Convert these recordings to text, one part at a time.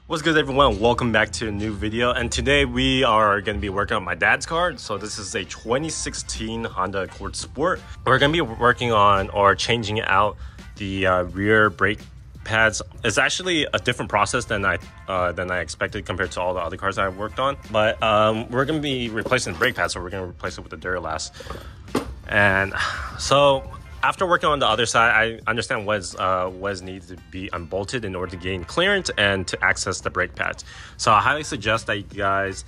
What's good, everyone? Welcome back to a new video, and today we are going to be working on my dad's car. So this is a 2016 Honda Accord Sport. We're going to be working on or changing out the rear brake pads. It's actually a different process than I expected compared to all the other cars that I've worked on. But we're going to be replacing the brake pads, so we're going to replace it with the Duralast. And so after working on the other side, I understand what needs to be unbolted in order to gain clearance and to access the brake pads. So I highly suggest that you guys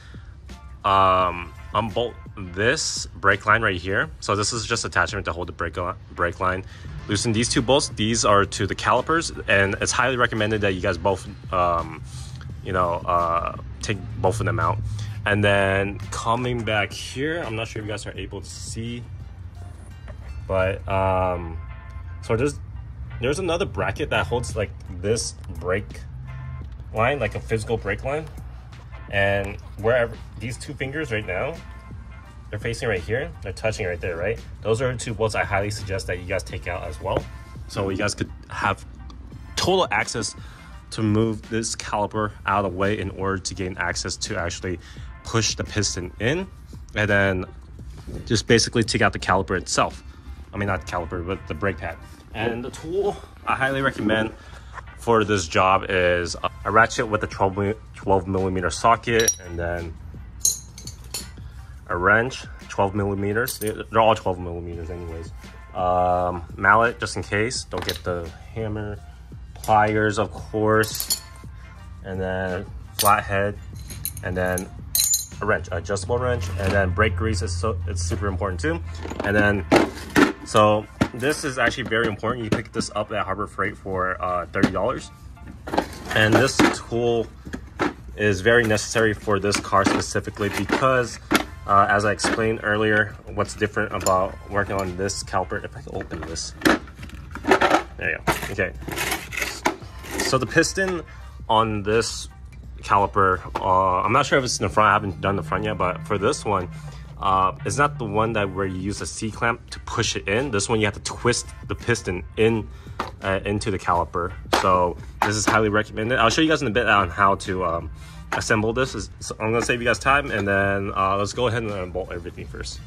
unbolt this brake line right here. So this is just attachment to hold the brake line. Loosen these two bolts. These are to the calipers, and it's highly recommended that you guys both take both of them out. And then coming back here, I'm not sure if you guys are able to see, but so there's another bracket that holds like this brake line, like a physical brake line, and wherever these two fingers right now, they're facing right here, they're touching right there, right? Those are the two bolts I highly suggest that you guys take out as well, so you guys could have total access to move this caliper out of the way in order to gain access to actually push the piston in, and then just basically take out the caliper itself. I mean, not the caliper, but the brake pad. And the tool I highly recommend for this job is a ratchet with a 12 millimeter socket, and then a wrench, 12 millimeters. They're all 12 millimeters anyways. Mallet, just in case. Don't get the hammer. Pliers, of course. And then flathead. And then a wrench, adjustable wrench. And then brake grease it's super important too. And then so this is actually very important. You pick this up at Harbor Freight for $30. And this tool is very necessary for this car specifically because, as I explained earlier, what's different about working on this caliper, if I can open this. There you go. Okay. So the piston on this caliper, I'm not sure if it's in the front. I haven't done the front yet, but for this one, it's not the one that where you use a C-clamp to push it in. This one you have to twist the piston in into the caliper. So this is highly recommended. I'll show you guys in a bit on how to assemble this. So I'm gonna save you guys time, and then let's go ahead and unbolt everything first.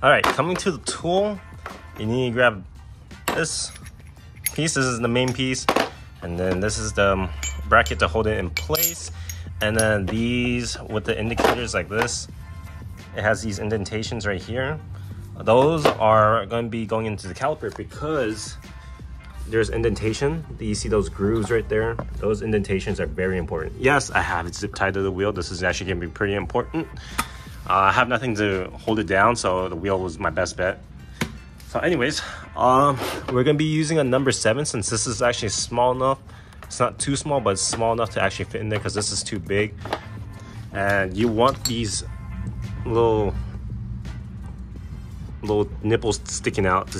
All right, coming to the tool, you need to grab this piece. This is the main piece, and then this is the bracket to hold it in place. And then these with the indicators like this, it has these indentations right here. Those are going to be going into the caliper because there's indentation. You see those grooves right there? Those indentations are very important. Yes, I have it zip tied to the wheel. This is actually going to be pretty important. I have nothing to hold it down, so the wheel was my best bet. So anyways, we're going to be using a number 7 since this is actually small enough. It's not too small, but it's small enough to actually fit in there because this is too big. And you want these little nipples sticking out to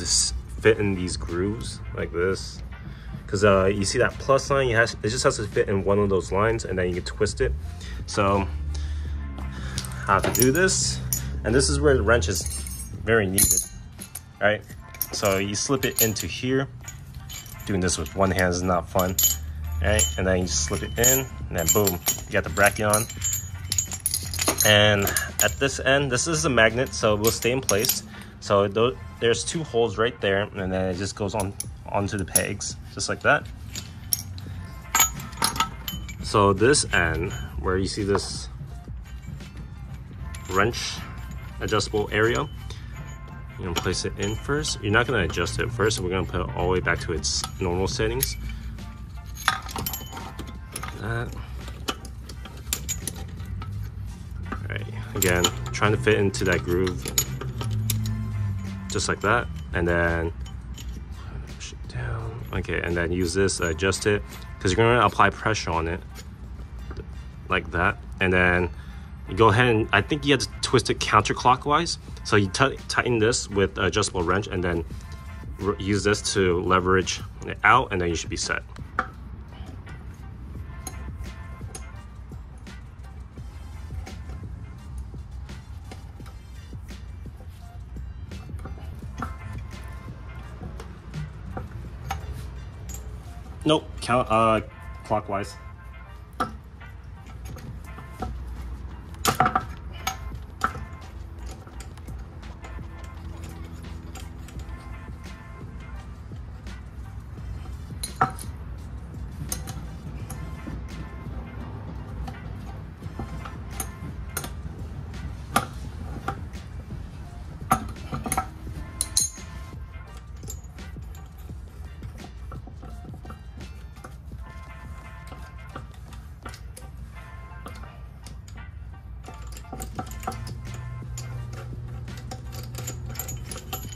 fit in these grooves like this. Because you see that plus sign, it just has to fit in one of those lines, and then you can twist it. So how to do this, And this is where the wrench is very needed, right? So you slip it into here. Doing this with one hand is not fun, right? And then you just slip it in, and then boom, you got the bracket on. And at this end, this is a magnet, so it will stay in place. So there's 2 holes right there, and then it just goes onto the pegs, just like that. So this end, where you see this wrench adjustable area, you're gonna place it in first. You're not gonna adjust it first, we're gonna put it all the way back to its normal settings. That. All right, again, trying to fit into that groove, just like that, and then push it down. Okay, and then use this to adjust it, because you're gonna apply pressure on it, like that, and then you go ahead and I think you have to twist it counterclockwise. So you tighten this with adjustable wrench, and then use this to leverage it out, and then you should be set. Nope, clockwise.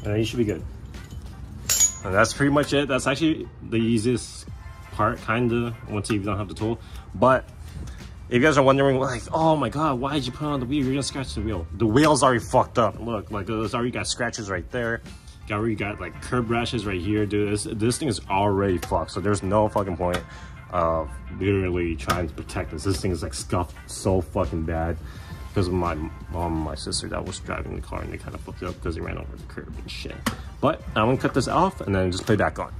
And you should be good. And that's pretty much it. That's actually the easiest part, kinda, once you don't have the tool. But if you guys are wondering, like, oh my god, why did you put it on the wheel? You're gonna scratch the wheel. The wheel's already fucked up. Look, like, it's already got scratches right there. Already got like curb rashes right here, dude. This thing is already fucked. So there's no fucking point of literally trying to protect this. This thing is like scuffed so fucking bad. Because of my mom and my sister that was driving the car, and they kind of fucked it up because they ran over the curb and shit. But I'm gonna cut this off and then just play back on.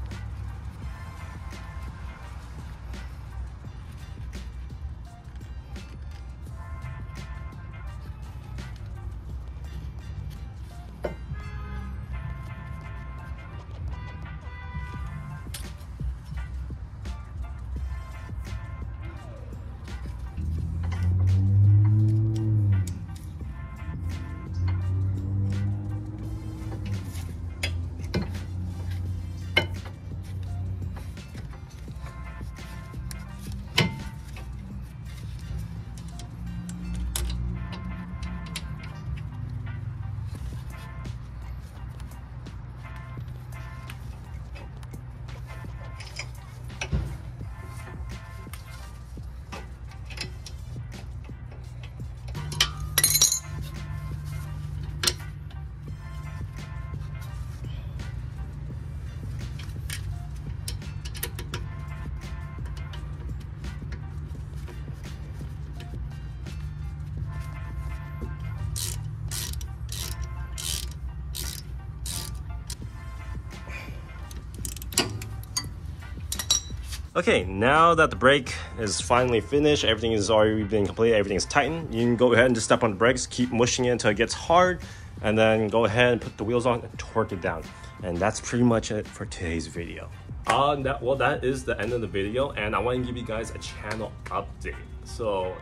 Okay, now that the brake is finally finished, everything is already been completed, everything is tightened, you can go ahead and just step on the brakes, keep mushing it until it gets hard, and then go ahead and put the wheels on and torque it down. And that's pretty much it for today's video. That is the end of the video, and I want to give you guys a channel update. So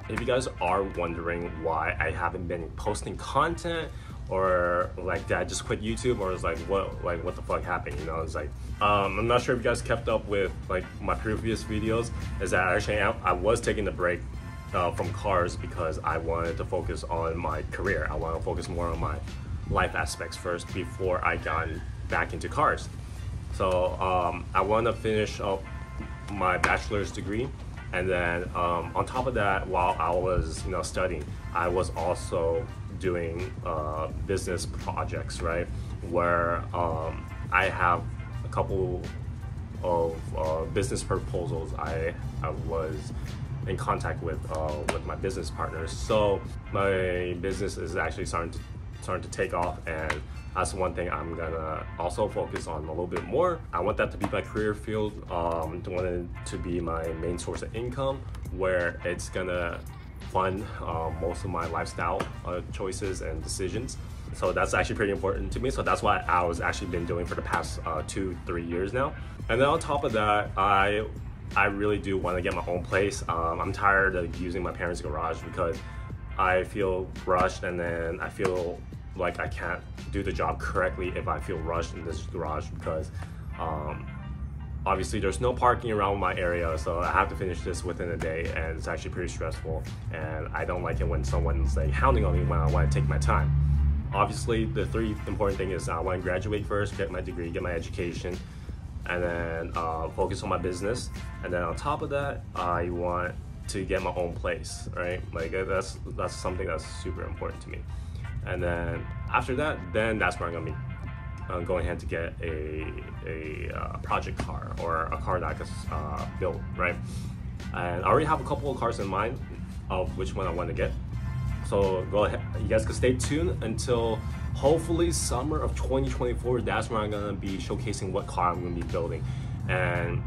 if you guys are wondering why I haven't been posting content, or like did I just quit YouTube, or it's like what the fuck happened, you know? It's like I'm not sure if you guys kept up with like my previous videos, is that actually I was taking the break from cars because I wanted to focus on my career. I want to focus more on my life aspects first before I got back into cars. So I want to finish up my bachelor's degree, and then on top of that, while I was studying, I was also doing business projects, right? Where I have a couple of business proposals I was in contact with my business partners. So my business is actually starting to take off, and that's one thing I'm gonna also focus on a little bit more. I want that to be my career field. I want it to be my main source of income, where it's gonna fund most of my lifestyle choices and decisions. So that's actually pretty important to me. So that's what I was actually been doing for the past 2-3 years now. And then on top of that, I really do want to get my own place. I'm tired of using my parents' garage because I feel rushed, and then I feel like I can't do the job correctly if I feel rushed in this garage, because obviously there's no parking around my area, so I have to finish this within a day, and it's actually pretty stressful, and I don't like it when someone's like hounding on me when I want to take my time. Obviously the 3 important things is I want to graduate first, get my degree, get my education, and then focus on my business. And then on top of that, I want to get my own place, right? Like that's something that's super important to me. And then after that, then that's where I'm gonna be going ahead to get a project car, or a car that I could build, right? And I already have a couple of cars in mind of which one I want to get. So go ahead, you guys can stay tuned until hopefully summer of 2024. That's where I'm gonna be showcasing what car I'm gonna be building. And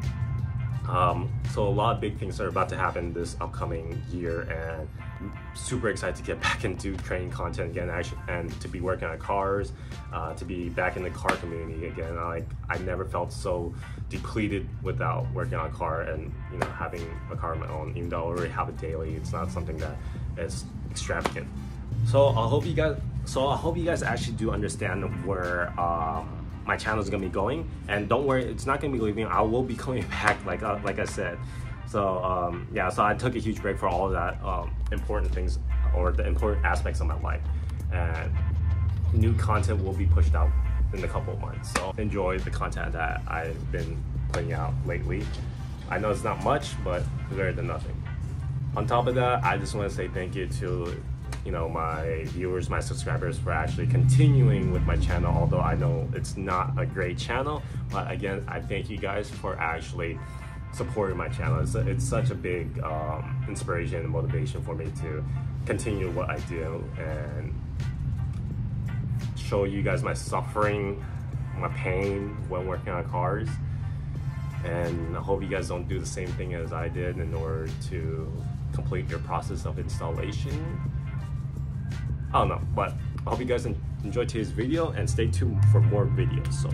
so a lot of big things are about to happen this upcoming year, and I'm super excited to get back into creating content again, actually, and to be working on cars, to be back in the car community again. I never felt so depleted without working on a car, and having a car of my own. Even though I already have it daily, it's not something that is extravagant. So I hope you guys actually do understand where my channel is gonna be going, and don't worry, it's not gonna be leaving. I will be coming back, like I said. So yeah, so I took a huge break for all of that important things, or the important aspects of my life, and new content will be pushed out in a couple of months. So enjoy the content that I've been putting out lately. I know it's not much, but better than nothing. On top of that, I just want to say thank you to my viewers, my subscribers, for actually continuing with my channel, although I know it's not a great channel. But again, I thank you guys for actually supporting my channel. It's such a big inspiration and motivation for me to continue what I do and show you guys my suffering, my pain when working on cars. And I hope you guys don't do the same thing as I did in order to complete your process of installation. I don't know, but I hope you guys enjoyed today's video, and stay tuned for more videos. So